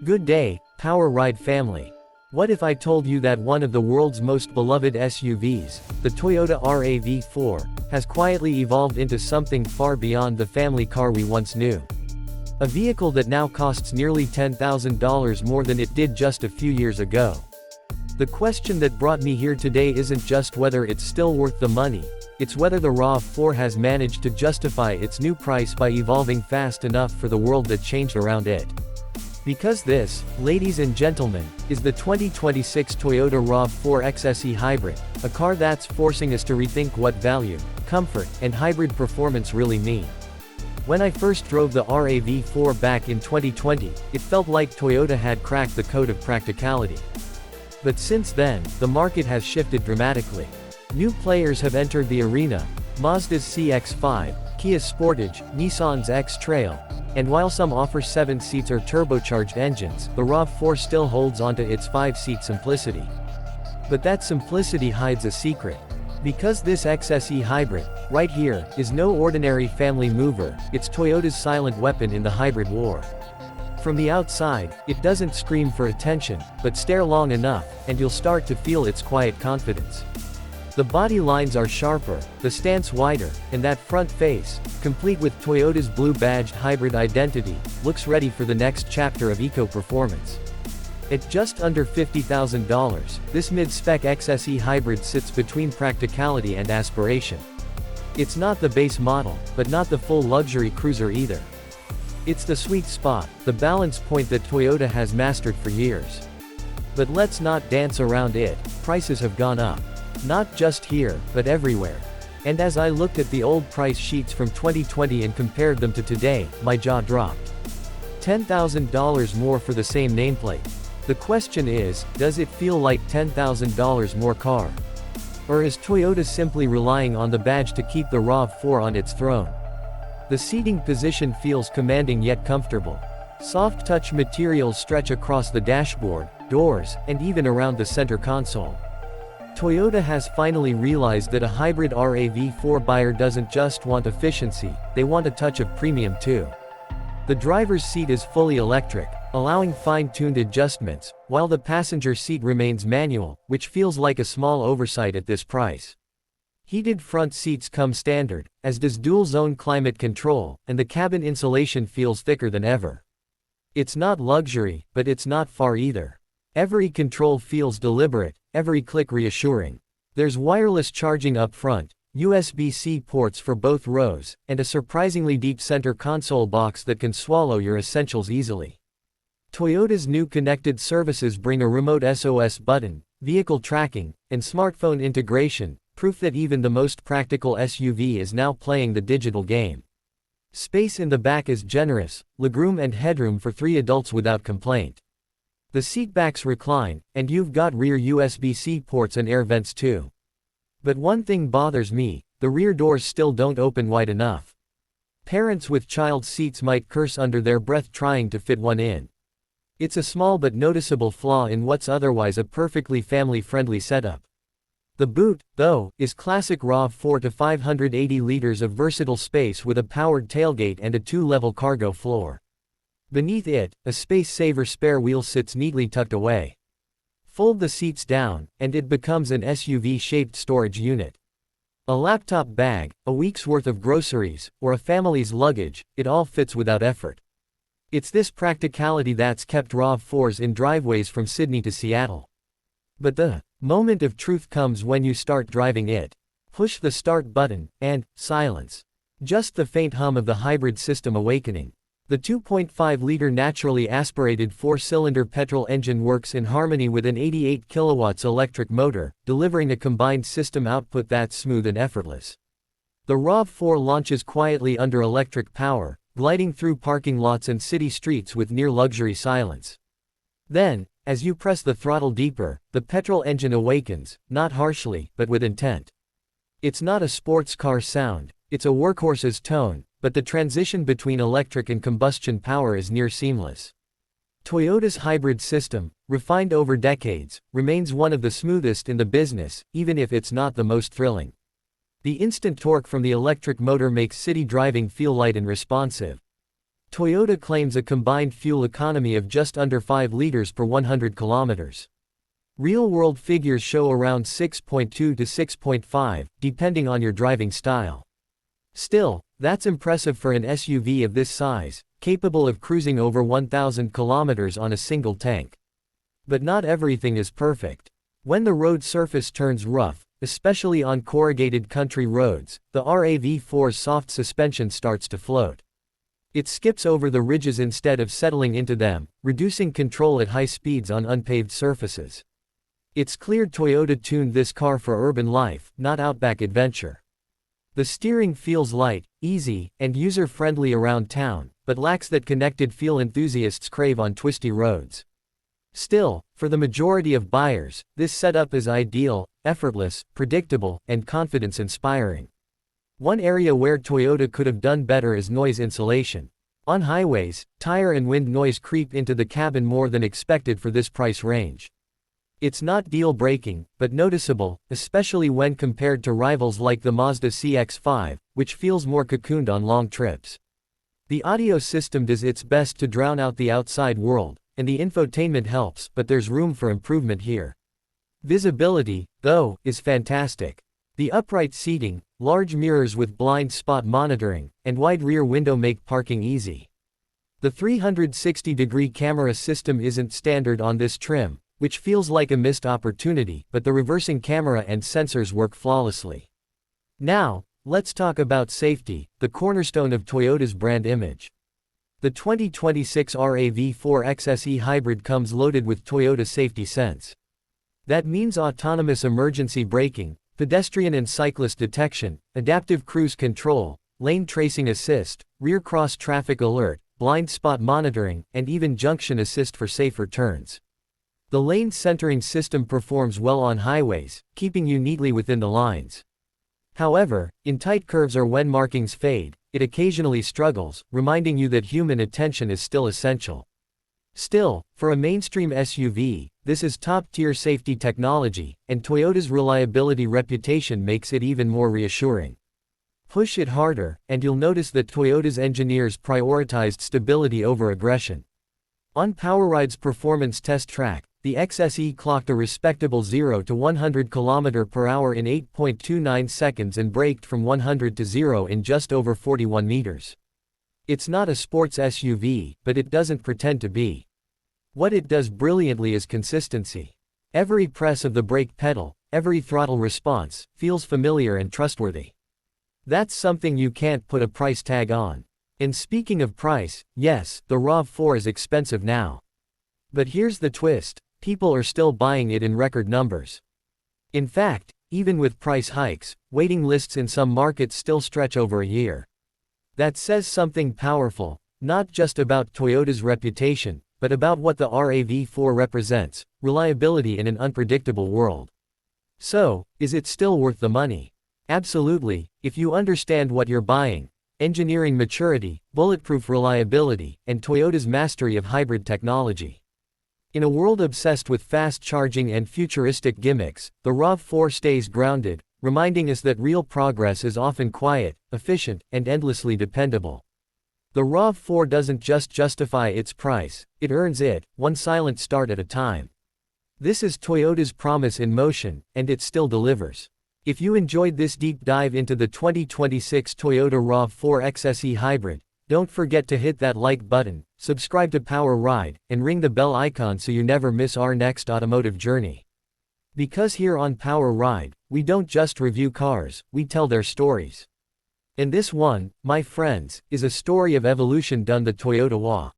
Good day, PowerRide family. What if I told you that one of the world's most beloved SUVs, the Toyota RAV4, has quietly evolved into something far beyond the family car we once knew? A vehicle that now costs nearly $10,000 more than it did just a few years ago. The question that brought me here today isn't just whether it's still worth the money, it's whether the RAV4 has managed to justify its new price by evolving fast enough for the world that changed around it. Because this, ladies and gentlemen, is the 2026 Toyota RAV4 XSE Hybrid, a car that's forcing us to rethink what value, comfort, and hybrid performance really mean. When I first drove the RAV4 back in 2020, it felt like Toyota had cracked the code of practicality. But since then, the market has shifted dramatically. New players have entered the arena: Mazda's CX-5, Kia's Sportage, Nissan's X-Trail. And while some offer 7 seats or turbocharged engines, the RAV4 still holds onto its 5-seat simplicity. But that simplicity hides a secret. Because this XSE Hybrid, right here, is no ordinary family mover, it's Toyota's silent weapon in the hybrid war. From the outside, it doesn't scream for attention, but stare long enough, and you'll start to feel its quiet confidence. The body lines are sharper, the stance wider, and that front face, complete with Toyota's blue-badged hybrid identity, looks ready for the next chapter of eco-performance. At just under $50,000, this mid-spec XSE Hybrid sits between practicality and aspiration. It's not the base model, but not the full luxury cruiser either. It's the sweet spot, the balance point that Toyota has mastered for years. But let's not dance around it. Prices have gone up. Not just here, but everywhere. And as I looked at the old price sheets from 2020 and compared them to today, my jaw dropped. $10,000 more for the same nameplate. The question is, does it feel like $10,000 more car? Or is Toyota simply relying on the badge to keep the RAV4 on its throne? The seating position feels commanding yet comfortable. Soft touch materials stretch across the dashboard, doors, and even around the center console. Toyota has finally realized that a hybrid RAV4 buyer doesn't just want efficiency, they want a touch of premium too. The driver's seat is fully electric, allowing fine-tuned adjustments, while the passenger seat remains manual, which feels like a small oversight at this price. Heated front seats come standard, as does dual-zone climate control, and the cabin insulation feels thicker than ever. It's not luxury, but it's not far either. Every control feels deliberate, every click reassuring. There's wireless charging up front, USB-C ports for both rows, and a surprisingly deep center console box that can swallow your essentials easily. Toyota's new connected services bring a remote SOS button, vehicle tracking, and smartphone integration, proof that even the most practical SUV is now playing the digital game. Space in the back is generous, legroom and headroom for 3 adults without complaint. The seatbacks recline, and you've got rear USB-C ports and air vents too. But one thing bothers me: the rear doors still don't open wide enough. Parents with child seats might curse under their breath trying to fit one in. It's a small but noticeable flaw in what's otherwise a perfectly family-friendly setup. The boot, though, is classic RAV4 to 580 liters of versatile space with a powered tailgate and a 2-level cargo floor. Beneath it, a space-saver spare wheel sits neatly tucked away. Fold the seats down, and it becomes an SUV-shaped storage unit. A laptop bag, a week's worth of groceries, or a family's luggage, it all fits without effort. It's this practicality that's kept RAV4s in driveways from Sydney to Seattle. But the moment of truth comes when you start driving it. Push the start button, and silence. Just the faint hum of the hybrid system awakening. The 2.5-liter naturally aspirated 4-cylinder petrol engine works in harmony with an 88 kilowatts electric motor, delivering a combined system output that's smooth and effortless. The RAV4 launches quietly under electric power, gliding through parking lots and city streets with near-luxury silence. Then, as you press the throttle deeper, the petrol engine awakens, not harshly, but with intent. It's not a sports car sound, it's a workhorse's tone, but the transition between electric and combustion power is near seamless. Toyota's hybrid system, refined over decades, remains one of the smoothest in the business, even if it's not the most thrilling. The instant torque from the electric motor makes city driving feel light and responsive. Toyota claims a combined fuel economy of just under 5 liters per 100 kilometers. Real-world figures show around 6.2 to 6.5, depending on your driving style. Still, that's impressive for an SUV of this size, capable of cruising over 1,000 kilometers on a single tank. But not everything is perfect. When the road surface turns rough, especially on corrugated country roads, the RAV4's soft suspension starts to float. It skips over the ridges instead of settling into them, reducing control at high speeds on unpaved surfaces. It's clear Toyota tuned this car for urban life, not outback adventure. The steering feels light, easy, and user-friendly around town, but lacks that connected feel enthusiasts crave on twisty roads. Still, for the majority of buyers, this setup is ideal, effortless, predictable, and confidence-inspiring. One area where Toyota could have done better is noise insulation. On highways, tire and wind noise creep into the cabin more than expected for this price range. It's not deal-breaking, but noticeable, especially when compared to rivals like the Mazda CX-5, which feels more cocooned on long trips. The audio system does its best to drown out the outside world, and the infotainment helps, but there's room for improvement here. Visibility, though, is fantastic. The upright seating, large mirrors with blind spot monitoring, and wide rear window make parking easy. The 360-degree camera system isn't standard on this trim, which feels like a missed opportunity, but the reversing camera and sensors work flawlessly. Now, let's talk about safety, the cornerstone of Toyota's brand image. The 2026 RAV4 XSE Hybrid comes loaded with Toyota Safety Sense. That means autonomous emergency braking, pedestrian and cyclist detection, adaptive cruise control, lane tracing assist, rear cross traffic alert, blind spot monitoring, and even junction assist for safer turns. The lane centering system performs well on highways, keeping you neatly within the lines. However, in tight curves or when markings fade, it occasionally struggles, reminding you that human attention is still essential. Still, for a mainstream SUV, this is top-tier safety technology, and Toyota's reliability reputation makes it even more reassuring. Push it harder, and you'll notice that Toyota's engineers prioritized stability over aggression. On PowerRide's performance test track, the XSE clocked a respectable 0 to 100 km/h in 8.29 seconds and braked from 100 to 0 in just over 41 meters. It's not a sports SUV, but it doesn't pretend to be. What it does brilliantly is consistency. Every press of the brake pedal, every throttle response, feels familiar and trustworthy. That's something you can't put a price tag on. And speaking of price, yes, the RAV4 is expensive now. But here's the twist. People are still buying it in record numbers. In fact, even with price hikes, waiting lists in some markets still stretch over a year. That says something powerful, not just about Toyota's reputation, but about what the RAV4 represents: reliability in an unpredictable world. So, is it still worth the money? Absolutely, if you understand what you're buying: engineering maturity, bulletproof reliability, and Toyota's mastery of hybrid technology. In a world obsessed with fast charging and futuristic gimmicks, the RAV4 stays grounded, reminding us that real progress is often quiet, efficient, and endlessly dependable. The RAV4 doesn't just justify its price, it earns it, one silent start at a time. This is Toyota's promise in motion, and it still delivers. If you enjoyed this deep dive into the 2026 Toyota RAV4 XSE Hybrid, don't forget to hit that like button, subscribe to PowerRide, and ring the bell icon so you never miss our next automotive journey. Because here on PowerRide, we don't just review cars, we tell their stories. And this one, my friends, is a story of evolution done the Toyota way.